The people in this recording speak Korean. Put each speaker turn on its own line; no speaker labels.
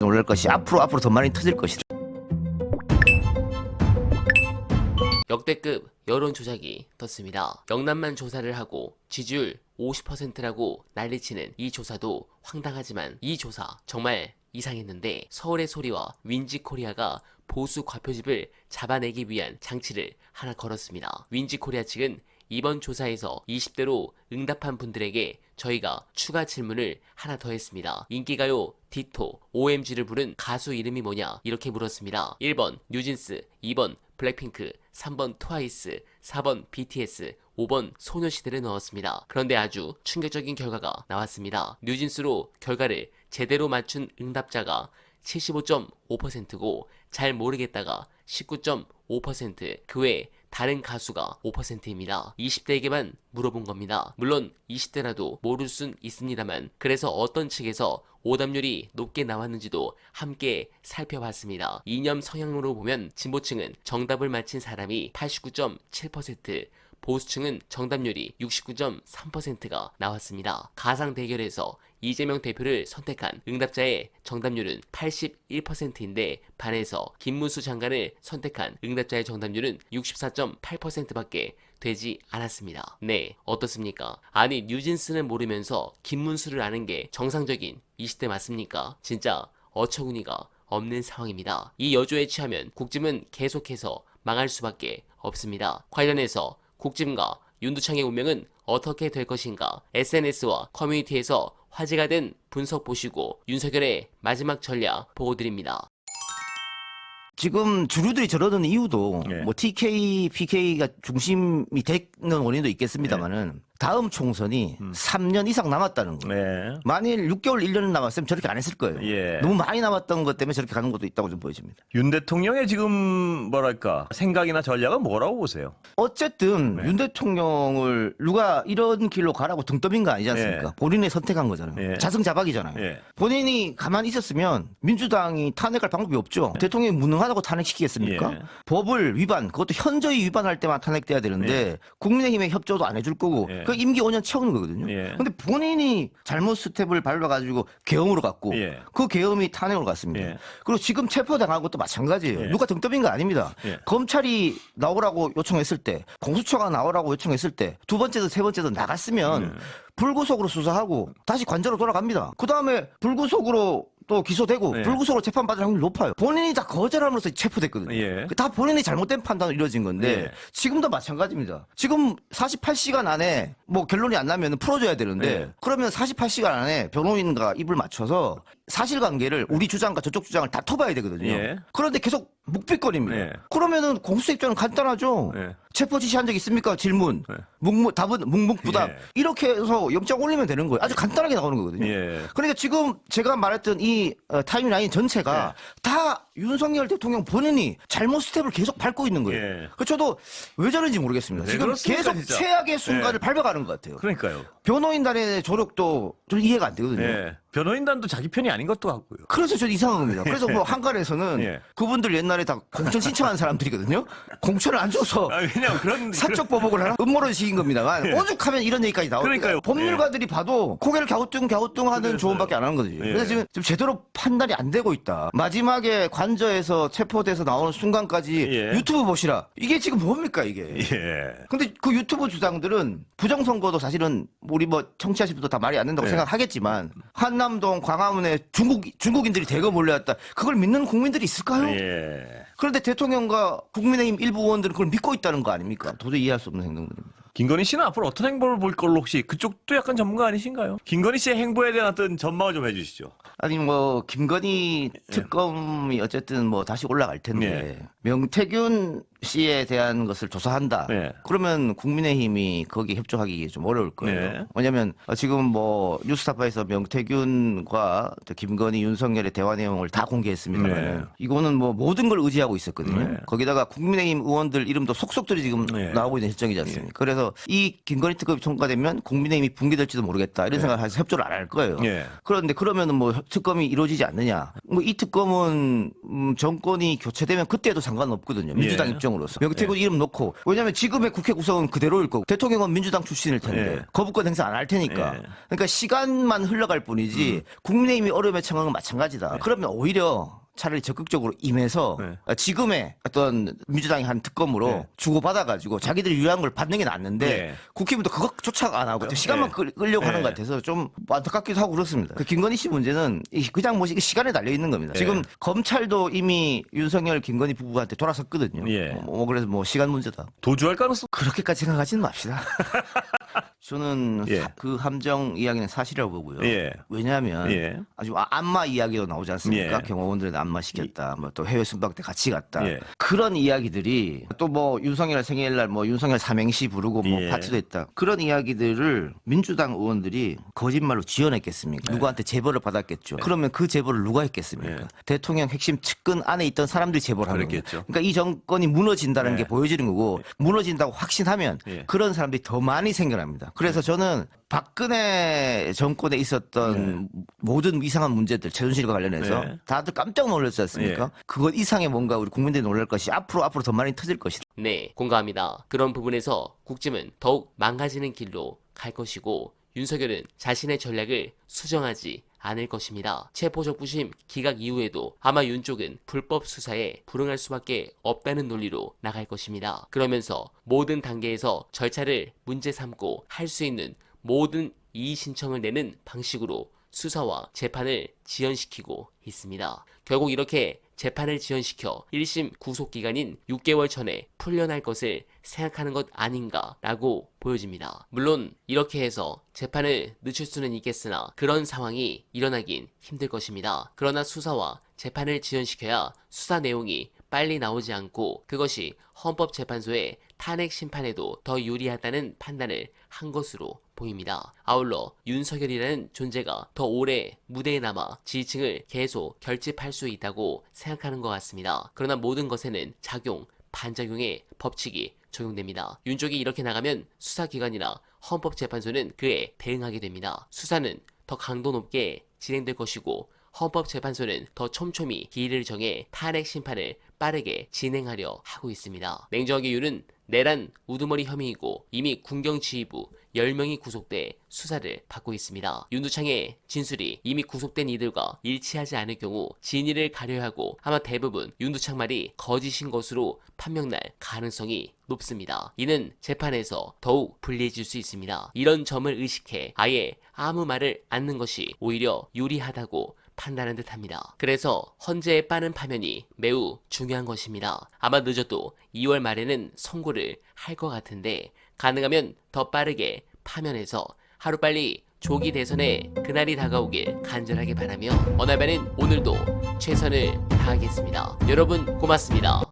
놀랄 것이 앞으로 더 많이 터질 것이다.
역대급 여론조작이 떴습니다. 영남만 조사를 하고 지지율 50%라고 난리치는 이 조사도 황당하지만 이 조사 정말 이상했는데 서울의 소리와 윈지코리아가 보수 과표집을 잡아내기 위한 장치를 하나 걸었습니다. 윈지코리아 측은 이번 조사에서 20대로 응답한 분들에게 저희가 추가 질문을 하나 더 했습니다. 인기가요 디토, OMG를 부른 가수 이름이 뭐냐 이렇게 물었습니다. 1번 뉴진스, 2번 블랙핑크, 3번 트와이스, 4번 BTS, 5번 소녀시대를 넣었습니다. 그런데 아주 충격적인 결과가 나왔습니다. 뉴진스로 결과를 제대로 맞춘 응답자가 75.5%고 잘 모르겠다가 19.5%, 그 외에 다른 가수가 5%입니다. 20대에게만 물어본 겁니다. 물론 20대라도 모를 순 있습니다만 그래서 어떤 측에서 오답률이 높게 나왔는지도 함께 살펴봤습니다. 이념 성향으로 보면 진보층은 정답을 맞힌 사람이 89.7%, 보수층은 정답률이 69.3%가 나왔습니다. 가상 대결에서 이재명 대표를 선택한 응답자의 정답률은 81%인데 반해서 김문수 장관을 선택한 응답자의 정답률은 64.8%밖에 되지 않았습니다. 네, 어떻습니까? 아니 뉴진스는 모르면서 김문수를 아는 게 정상적인 20대 맞습니까? 진짜 어처구니가 없는 상황입니다. 이 여조에 취하면 국짐은 계속해서 망할 수밖에 없습니다. 관련해서 국짐과 윤두창의 운명은 어떻게 될 것인가? SNS와 커뮤니티에서 화제가 된 분석 보시고 윤석열의 마지막 전략 보고 드립니다.
지금 주류들이 저러는 이유도
예.
뭐 TK, PK가 중심이 되는 원인도 있겠습니다만은 다음 총선이 3년 이상 남았다는 거예요.
네.
만일 6개월, 1년 남았으면 저렇게 안 했을 거예요.
예.
너무 많이 남았던 것 때문에 저렇게 가는 것도 있다고 좀 보여집니다.
윤 대통령의 지금 뭐랄까 생각이나 전략은 뭐라고 보세요?
어쨌든
네.
윤 대통령을 누가 이런 길로 가라고 등 떠민 거 아니지 않습니까?
예.
본인이 선택한 거잖아요.
예.
자승자박이잖아요.
예.
본인이 가만히 있었으면 민주당이 탄핵할 방법이 없죠. 대통령이 무능하다고 탄핵시키겠습니까?
예.
법을 위반, 그것도 현저히 위반할 때만 탄핵돼야 되는데 국민의힘의 협조도 안 해줄 거고
예.
그 임기 5년 채우는 거거든요.
예.
근데 본인이 잘못 스텝을 밟아가지고 계엄으로 갔고
예.
그 계엄이 탄핵으로 갔습니다.
예.
그리고 지금 체포당한 것도 마찬가지예요.
예.
누가 등 떠민 거 아닙니다.
예.
검찰이 나오라고 요청했을 때, 공수처가 나오라고 요청했을 때 두 번째도 세 번째도 나갔으면 불구속으로 수사하고 다시 관저로 돌아갑니다. 그 다음에 불구속으로 또 기소되고
예.
불구속으로 재판받을 확률이 높아요. 본인이 다 거절함으로써 체포됐거든요.
예.
다 본인이 잘못된 판단으로 이루어진 건데
예.
지금도 마찬가지입니다. 지금 48시간 안에 뭐 결론이 안 나면 풀어줘야 되는데
예.
그러면 48시간 안에 변호인과 입을 맞춰서 사실관계를 우리 주장과 저쪽 주장을 다 터봐야 되거든요.
예.
그런데 계속 묵비거립니다.
예.
그러면은 공수처 입장은 간단하죠.
예.
체포 지시한 적 있습니까? 질문.
예.
답은 묵묵부답.
예.
이렇게 해서 영장 올리면 되는 거예요. 아주 간단하게 나오는 거거든요.
예.
그러니까 지금 제가 말했던 이 타임라인 전체가 다 윤석열 대통령 본인이 잘못 스텝을 계속 밟고 있는 거예요.
예.
그 저도 왜 저런지 모르겠습니다.
네,
지금
그렇습니까,
계속
진짜?
최악의 순간을
예.
밟아가는 것 같아요.
그러니까요.
변호인단의 조력도 좀 이해가 안 되거든요.
예. 변호인단도 자기 편이 아닌 것도 같고요.
그래서 저 이상한 겁니다. 그래서 뭐 한간에서는
예.
그분들 옛날에 다 공천 신청한 사람들이거든요. 공천을 안 줘서
아, 왜냐면 그런
사적 보복을 하나? 음모론식인 겁니다만 오죽하면 이런 얘기까지 나오니까
예. 그러니까요.
법률가들이 봐도 고개를 갸우뚱갸우뚱하는
그래서요.
조언밖에 안 하는 거지.
예.
그래서 지금 제대로 판단이 안 되고 있다. 마지막에 관저에서 체포돼서 나오는 순간까지
예.
유튜브 보시라. 이게 지금 뭡니까 이게.
예.
근데 그 유튜브 주장들은 부정선거도 사실은 우리 뭐 청취하실 분도 다 말이 안 된다고
예.
생각하겠지만 한남동 광화문에 중국인들이 대거 몰려왔다. 그걸 믿는 국민들이 있을까요?
예.
그런데 대통령과 국민의힘 일부 의원들은 그걸 믿고 있다는 거 아닙니까? 도저히 이해할 수 없는 행동들입니다.
김건희 씨는 앞으로 어떤 행보를 볼 걸로 혹시 그쪽도 약간 전문가 아니신가요? 김건희 씨의 행보에 대한 어떤 전망을 좀 해주시죠.
아니 뭐 김건희 특검이 어쨌든 뭐 다시 올라갈 텐데 명태균 씨에 대한 것을 조사한다.
네.
그러면 국민의힘이 거기 협조하기 좀 어려울 거예요.
네.
왜냐하면 지금 뭐 뉴스타파에서 명태균과 또 김건희, 윤석열의 대화 내용을 다 공개했습니다만
네.
이거는 뭐 모든 걸 의지하고 있었거든요.
네.
거기다가 국민의힘 의원들 이름도 속속들이 지금
네.
나오고 있는 실정이지 않습니까? 그래서 이 김건희 특검이 통과되면 국민의힘이 붕괴될지도 모르겠다 이런 생각을 해서 협조를 안 할 거예요.
네.
그런데 그러면은 뭐 특검이 이루어지지 않느냐? 뭐 이 특검은 정권이 교체되면 그때도 상관없거든요. 민주당
예.
입장으로. 결정으로서 명태균 이름 놓고 왜냐하면 지금의 국회 구성은 그대로일 거고 대통령은 민주당 출신일 텐데
예.
거부권 행사 안 할 테니까
예.
그러니까 시간만 흘러갈 뿐이지 국민의힘이 어려움에 처한 건 마찬가지다. 그러면 오히려 차라리 적극적으로 임해서
네.
지금의 어떤 민주당이 한 특검으로
네.
주고받아가지고 자기들이 유리한 걸 받는 게 낫는데
네.
국힘도 그것조차 안 하고 시간만 끌려고 하는 것 같아서 좀 안타깝기도 하고 그렇습니다. 그 김건희 씨 문제는 그냥 뭐 시간에 달려 있는 겁니다.
네.
지금 검찰도 이미 윤석열, 김건희 부부한테 돌아섰거든요.
예.
그래서 뭐 시간 문제다.
도주할 가능성?
그렇게까지 생각하지는 맙시다. 저는
예.
그 함정 이야기는 사실이라고 보고요.
예.
왜냐하면
예.
아주 안마 이야기도 나오지 않습니까?
예.
경호원들한테 안마 시켰다. 뭐 또 해외 순방 때 같이 갔다.
예.
그런 이야기들이 또 뭐 윤석열 생일날 뭐 윤석열 삼행시 부르고 뭐
예.
파티도 했다. 그런 이야기들을 민주당 의원들이 거짓말로 지어냈겠습니까? 누구한테 제보를 받았겠죠. 그러면 그 제보를 누가 했겠습니까?
예.
대통령 핵심 측근 안에 있던 사람들이 제보를 하는 거예요.
그랬겠죠.
그러니까 이 정권이 무너진다는 게 보여지는 거고 무너진다고 확신하면
예.
그런 사람들이 더 많이 생겨납니다. 그래서 저는 박근혜 정권에 있었던 모든 이상한 문제들, 최순실과 관련해서
네.
다들 깜짝 놀랐지 않습니까? 그것 이상의 뭔가 우리 국민들이 놀랄 것이 앞으로 더 많이 터질 것이다.
네, 공감합니다. 그런 부분에서 국짐은 더욱 망가지는 길로 갈 것이고 윤석열은 자신의 전략을 수정하지 않을 것입니다. 체포적부심 기각 이후에도 아마 윤 쪽은 불법 수사에 불응할 수밖에 없다는 논리로 나갈 것입니다. 그러면서 모든 단계에서 절차를 문제 삼고 할 수 있는 모든 이의 신청을 내는 방식으로 수사와 재판을 지연시키고 있습니다. 결국 이렇게 재판을 지연시켜 1심 구속기간인 6개월 전에 풀려날 것을 생각하는 것 아닌가라고 보여집니다. 물론 이렇게 해서 재판을 늦출 수는 있겠으나 그런 상황이 일어나긴 힘들 것입니다. 그러나 수사와 재판을 지연시켜야 수사 내용이 빨리 나오지 않고 그것이 헌법재판소의 탄핵 심판에도 더 유리하다는 판단을 한 것으로 보입니다. 아울러 윤석열이라는 존재가 더 오래 무대에 남아 지지층을 계속 결집할 수 있다고 생각하는 것 같습니다. 그러나 모든 것에는 작용, 반작용의 법칙이 적용됩니다. 윤 쪽이 이렇게 나가면 수사기관이나 헌법재판소는 그에 대응하게 됩니다. 수사는 더 강도 높게 진행될 것이고 헌법재판소는 더 촘촘히 기일을 정해 탄핵 심판을 빠르게 진행하려 하고 있습니다. 냉정하게 윤은 내란 우두머리 혐의이고 이미 군경지휘부 10명이 구속돼 수사를 받고 있습니다. 윤두창의 진술이 이미 구속된 이들과 일치하지 않을 경우 진위를 가려야 하고 아마 대부분 윤두창 말이 거짓인 것으로 판명날 가능성이 높습니다. 이는 재판에서 더욱 불리해질 수 있습니다. 이런 점을 의식해 아예 아무 말을 않는 것이 오히려 유리하다고 판단한 듯합니다. 그래서 헌재의 빠른 파면이 매우 중요한 것입니다. 아마 늦어도 2월 말에는 선고를 할 것 같은데 가능하면 더 빠르게 파면해서 하루빨리 조기 대선에 그날이 다가오길 간절하게 바라며 어날바는 오늘도 최선을 다하겠습니다. 여러분 고맙습니다.